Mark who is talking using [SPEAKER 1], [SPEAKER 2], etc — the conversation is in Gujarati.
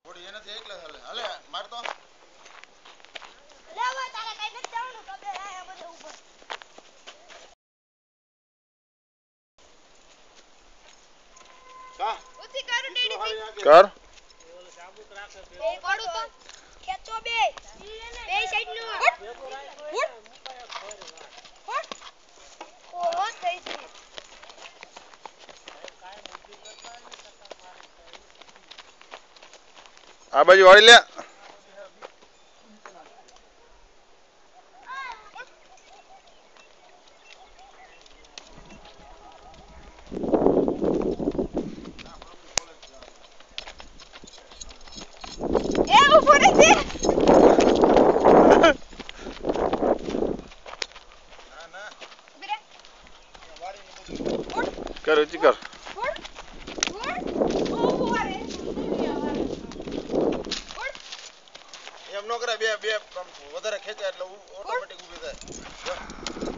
[SPEAKER 1] થોડી એનાથી એકલા હાલે હાલે માર તો
[SPEAKER 2] લેવા તારે કઈ નથી જવાનું કબે આયા બધે ઉપર
[SPEAKER 1] કા
[SPEAKER 2] ઉતી કરું ડેડી
[SPEAKER 1] કર
[SPEAKER 2] ઓલો સાબુત રાખે બે કોડું તો ખેંચો બે સાઈડ નું ઓ થઈ ગઈ
[SPEAKER 1] આ બાજુ વાળી લે
[SPEAKER 2] એ ઉપર છે
[SPEAKER 1] ના ના
[SPEAKER 2] ઉભી રે
[SPEAKER 1] વાળી ને બધું
[SPEAKER 2] કર
[SPEAKER 1] ઉચી કર એમ નો કરે બે બે વધારે ખેંચાય એટલે ઓટોમેટિક ઊભી થાય